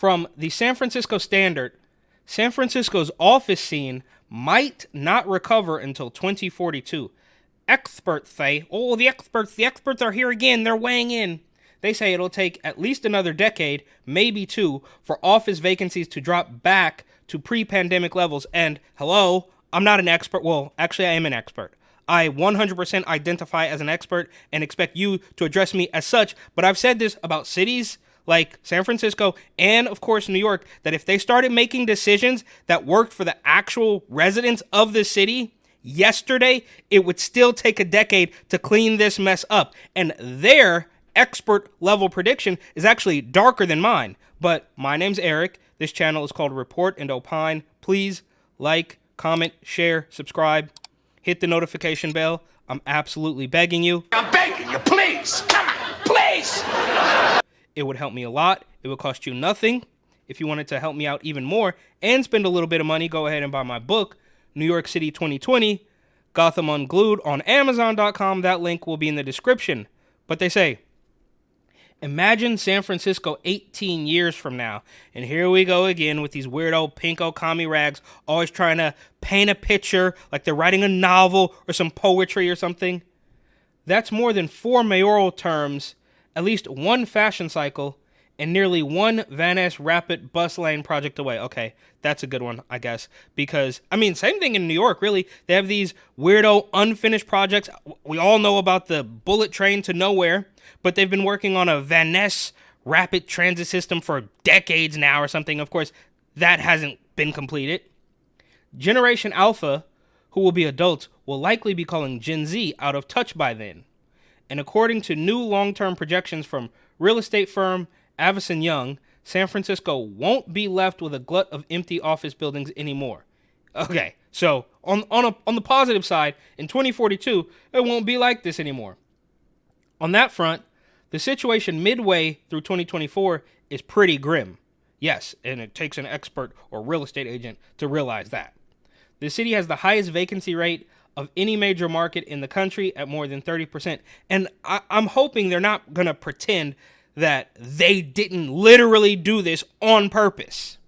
From the San Francisco Standard, San Francisco's office scene might not recover until 2042. Experts say, the experts are here again, they're weighing in. They say it'll take at least another decade, maybe two, for office vacancies to drop back to pre-pandemic levels. And hello, I'm not an expert. Well, actually, I am an expert. I 100% identify as an expert and expect you to address me as such. But I've said this about cities like San Francisco and, of course, New York, that if they started making decisions that worked for the actual residents of the city yesterday, it would still take a decade to clean this mess up. And their expert level prediction is actually darker than mine. But my name's Eric. This channel is called Report and Opine. Please like, comment, share, subscribe, hit the notification bell. I'm absolutely begging you. I'm begging you, please. Come on, please. It would help me a lot. It would cost you nothing. If you wanted to help me out even more and spend a little bit of money, go ahead and buy my book, New York City 2020, Gotham Unglued, on Amazon.com. That link will be in the description. But they say, imagine San Francisco 18 years from now. And here we go again with these weirdo pinko commie rags always trying to paint a picture like they're writing a novel or some poetry or something. That's more than 4 mayoral terms, at least one fashion cycle, and nearly one Van Ness Rapid bus lane project away. Okay, that's a good one, I guess. Because, same thing in New York, really. They have these weirdo unfinished projects. We all know about the bullet train to nowhere, but they've been working on a Van Ness rapid transit system for decades now or something. Of course, that hasn't been completed. Generation Alpha, who will be adults, will likely be calling Gen Z out of touch by then. And according to new long-term projections from real estate firm Avison Young, San Francisco won't be left with a glut of empty office buildings anymore. Okay, so on the positive side, in 2042, it won't be like this anymore. On that front, the situation midway through 2024 is pretty grim. Yes, and it takes an expert or real estate agent to realize that. The city has the highest vacancy rate of any major market in the country at more than 30%. And I'm hoping they're not going to pretend that they didn't literally do this on purpose.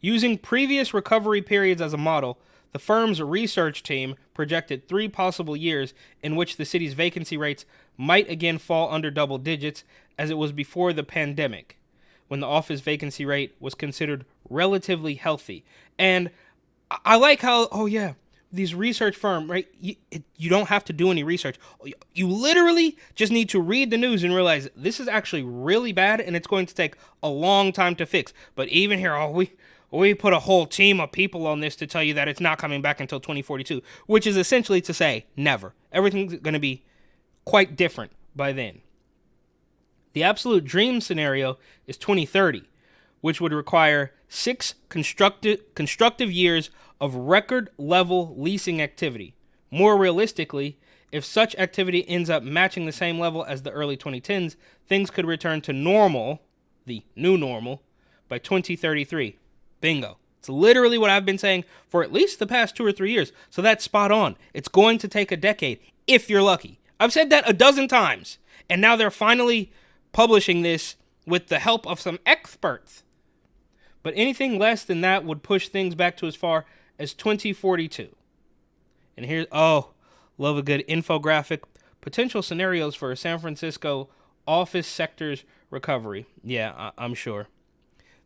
Using previous recovery periods as a model, the firm's research team projected 3 possible years in which the city's vacancy rates might again fall under double digits, as it was before the pandemic, when the office vacancy rate was considered relatively healthy. And I like how, these research firm, right? You don't have to do any research. You literally just need to read the news and realize this is actually really bad and it's going to take a long time to fix. But even here, we put a whole team of people on this to tell you that it's not coming back until 2042, which is essentially to say never. Everything's going to be quite different by then. The absolute dream scenario is 2030, which would require 6 constructive years of record-level leasing activity. More realistically, if such activity ends up matching the same level as the early 2010s, things could return to normal, the new normal, by 2033. Bingo. It's literally what I've been saying for at least the past 2 or 3 years, so that's spot on. It's going to take a decade, if you're lucky. I've said that a dozen times, and now they're finally publishing this with the help of some experts. But anything less than that would push things back to as far as 2042. And here's, love a good infographic. Potential scenarios for San Francisco office sector's recovery. Yeah, I'm sure.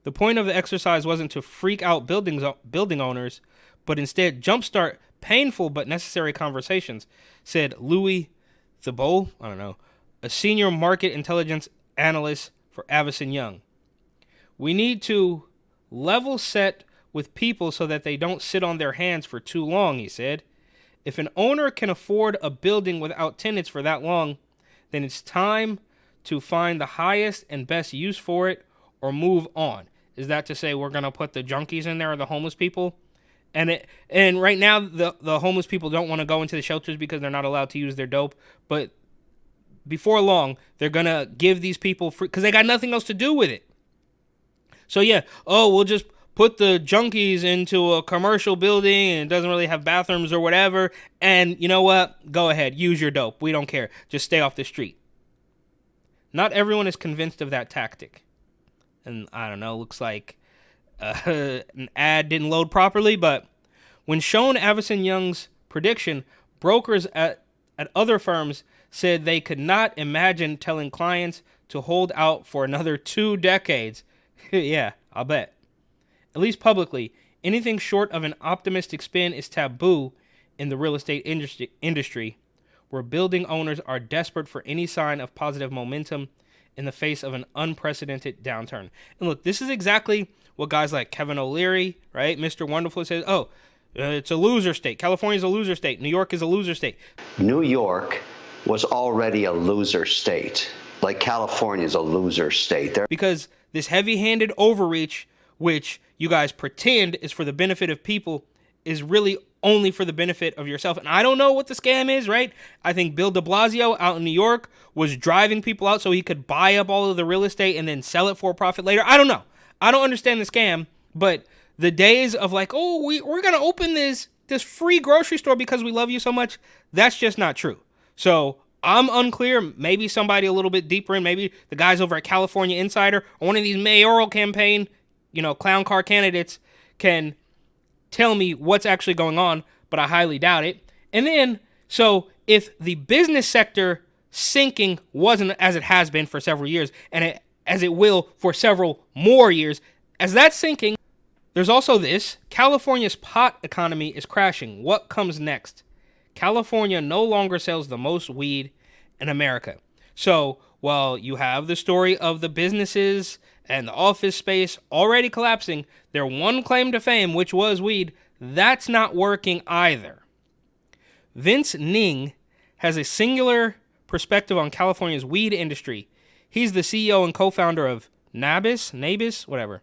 The point of the exercise wasn't to freak out building owners, but instead jumpstart painful but necessary conversations, said Louis Thibault, a senior market intelligence analyst for Avison Young. We need to level set with people so that they don't sit on their hands for too long, he said. If an owner can afford a building without tenants for that long, then it's time to find the highest and best use for it or move on. Is that to say we're going to put the junkies in there or the homeless people? And right now, the homeless people don't want to go into the shelters because they're not allowed to use their dope. But before long, they're going to give these people free because they got nothing else to do with it. So we'll just put the junkies into a commercial building and it doesn't really have bathrooms or whatever. And you know what? Go ahead. Use your dope. We don't care. Just stay off the street. Not everyone is convinced of that tactic. And I don't know, looks like an ad didn't load properly. But when shown Avison Young's prediction, brokers at other firms said they could not imagine telling clients to hold out for another 2 decades. Yeah, I'll bet. At least publicly, anything short of an optimistic spin is taboo in the real estate industry, where building owners are desperate for any sign of positive momentum in the face of an unprecedented downturn. And look, this is exactly what guys like Kevin O'Leary, right, Mr. Wonderful says, it's a loser state. California's a loser state. New York is a loser state. New York was already a loser state. Like California's a loser state. Because this heavy-handed overreach, which you guys pretend is for the benefit of people, is really only for the benefit of yourself. And I don't know what the scam is, right? I think Bill de Blasio out in New York was driving people out so he could buy up all of the real estate and then sell it for a profit later. I don't know. I don't understand the scam, but the days of like, oh, we're going to open this free grocery store because we love you so much, that's just not true. So I'm unclear. Maybe somebody a little bit deeper in, maybe the guys over at California Insider or one of these mayoral campaign, clown car candidates can tell me what's actually going on, but I highly doubt it. And then, so if the business sector sinking wasn't as it has been for several years, and as it will for several more years, as that's sinking, there's also this. California's pot economy is crashing. What comes next? California no longer sells the most weed in America. So while you have the story of the businesses and the office space already collapsing, their one claim to fame, which was weed, that's not working either. Vince Ning has a singular perspective on California's weed industry. He's the CEO and co-founder of Nabis, whatever,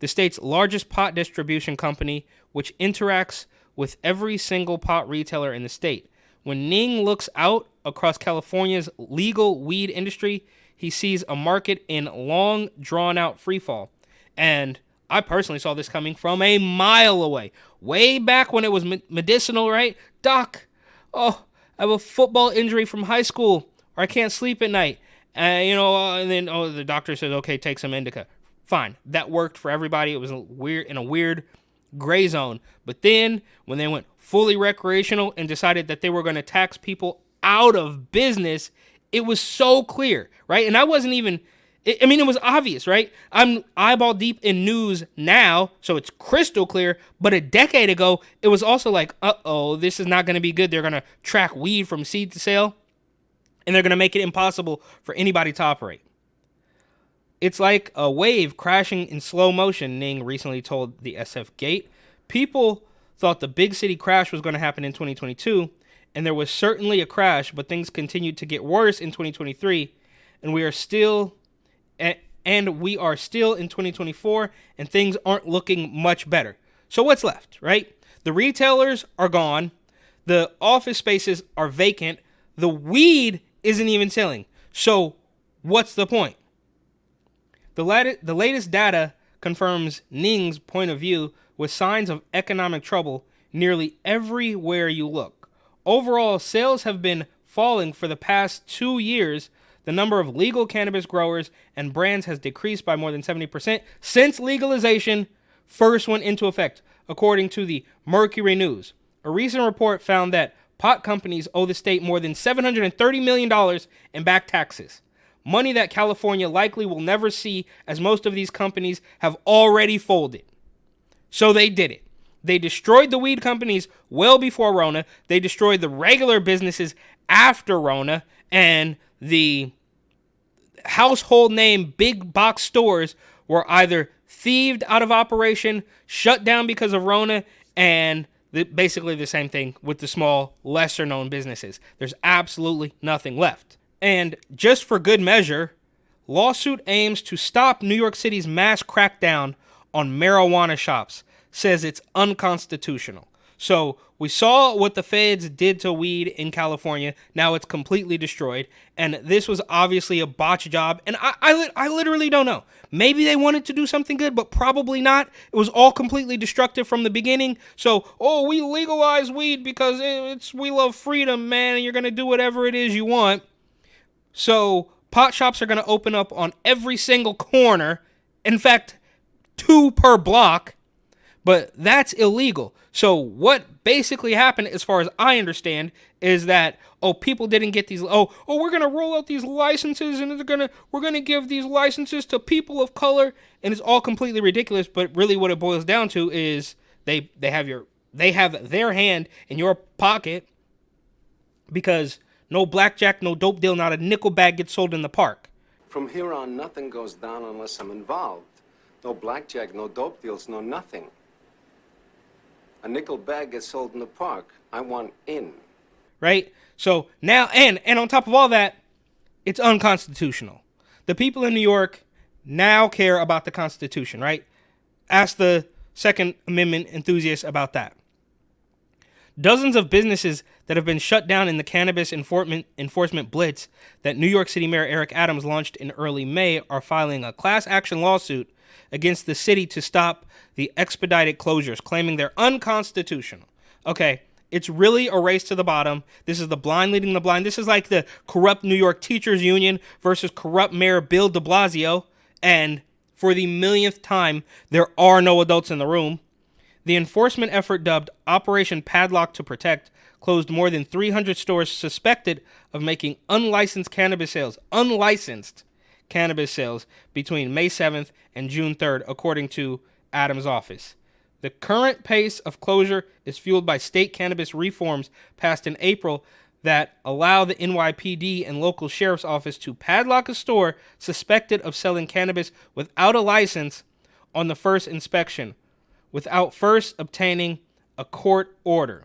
the state's largest pot distribution company, which interacts with every single pot retailer in the state. When Ning looks out across California's legal weed industry, he sees a market in long, drawn-out freefall. And I personally saw this coming from a mile away. Way back when it was medicinal, right? Doc, I have a football injury from high school, or I can't sleep at night. And then the doctor says, okay, take some indica. Fine, that worked for everybody. It was in a weird gray zone. But then when they went fully recreational and decided that they were going to tax people out of business, it was so clear, right? And I wasn't even, it was obvious, right? I'm eyeball deep in news now, so it's crystal clear. But a decade ago, it was also like, this is not going to be good. They're going to track weed from seed to sale, and they're going to make it impossible for anybody to operate. It's like a wave crashing in slow motion, Ning recently told the SF Gate. People thought the big city crash was going to happen in 2022, and there was certainly a crash, but things continued to get worse in 2023, and we are still in 2024, and things aren't looking much better. So what's left, right? The retailers are gone. The office spaces are vacant. The weed isn't even selling. So what's the point? The latest data confirms Ning's point of view with signs of economic trouble nearly everywhere you look. Overall, sales have been falling for the past 2 years. The number of legal cannabis growers and brands has decreased by more than 70% since legalization first went into effect, according to the Mercury News. A recent report found that pot companies owe the state more than $730 million in back taxes. Money that California likely will never see, as most of these companies have already folded. So they did it. They destroyed the weed companies well before Rona. They destroyed the regular businesses after Rona. And the household name big box stores were either thieved out of operation, shut down because of Rona, and basically the same thing with the small, lesser known businesses. There's absolutely nothing left. And just for good measure, lawsuit aims to stop New York City's mass crackdown on marijuana shops, says it's unconstitutional. So we saw what the feds did to weed in California. Now it's completely destroyed. And this was obviously a botch job. And I literally don't know. Maybe they wanted to do something good, but probably not. It was all completely destructive from the beginning. So, we legalize weed because we love freedom, man, and you're going to do whatever it is you want. So pot shops are going to open up on every single corner In fact, 2 per block, but that's illegal. So what basically happened, as far as I understand, is that people didn't get these. We're gonna roll out these licenses, and we're gonna give these licenses to people of color, and it's all completely ridiculous. But really, what it boils down to is they have their hand in your pocket, because no blackjack, no dope deal, not a nickel bag gets sold in the park. From here on, nothing goes down unless I'm involved. No blackjack, no dope deals, no nothing. A nickel bag gets sold in the park. I want in. Right? So now, and on top of all that, it's unconstitutional. The people in New York now care about the Constitution, right? Ask the Second Amendment enthusiasts about that. Dozens of businesses that have been shut down in the cannabis enforcement blitz that New York City Mayor Eric Adams launched in early May are filing a class action lawsuit against the city to stop the expedited closures, claiming they're unconstitutional. Okay, it's really a race to the bottom. This is the blind leading the blind. This is like the corrupt New York Teachers Union versus corrupt Mayor Bill de Blasio. And for the millionth time, there are no adults in the room. The enforcement effort, dubbed Operation Padlock to Protect, closed more than 300 stores suspected of making unlicensed cannabis sales between May 7th and June 3rd, according to Adams' office. The current pace of closure is fueled by state cannabis reforms passed in April that allow the NYPD and local sheriff's office to padlock a store suspected of selling cannabis without a license on the first inspection, without first obtaining a court order.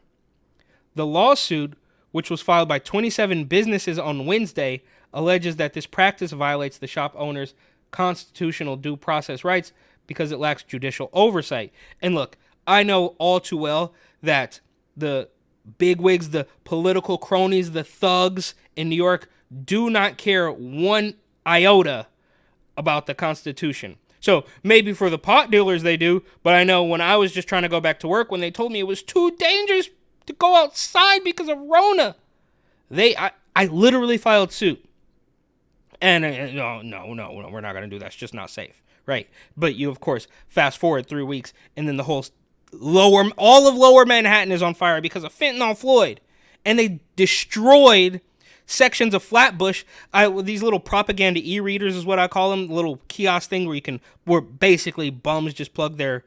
The lawsuit, which was filed by 27 businesses on Wednesday, alleges that this practice violates the shop owners' constitutional due process rights because it lacks judicial oversight. And look, I know all too well that the bigwigs, the political cronies, the thugs in New York do not care one iota about the Constitution. So maybe for the pot dealers they do, but I know when I was just trying to go back to work, when they told me it was too dangerous to go outside because of Rona, I literally filed suit. And no, we're not going to do that. It's just not safe. Right. But you, of course, fast forward 3 weeks, and then the whole all of lower Manhattan is on fire because of fentanyl Floyd. And they destroyed sections of Flatbush. These little propaganda e-readers is what I call them, little kiosk thing where basically bums just plug their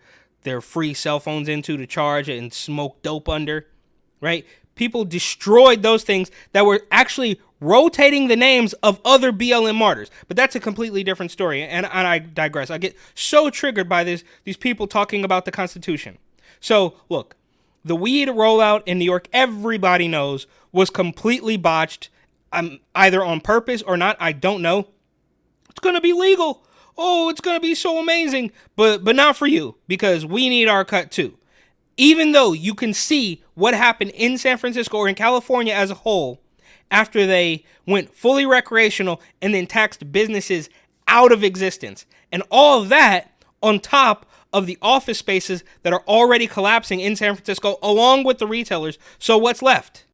free cell phones into to charge and smoke dope under. Right. People destroyed those things that were actually rotating the names of other BLM martyrs. But that's a completely different story, and I digress. I get so triggered by these people talking about the Constitution. So, look, the weed rollout in New York, everybody knows, was completely botched, either on purpose or not, I don't know. It's going to be legal. Oh, it's going to be so amazing. But not for you, because we need our cut too. Even though you can see what happened in San Francisco or in California as a whole after they went fully recreational and then taxed businesses out of existence. And all of that on top of the office spaces that are already collapsing in San Francisco along with the retailers. So what's left?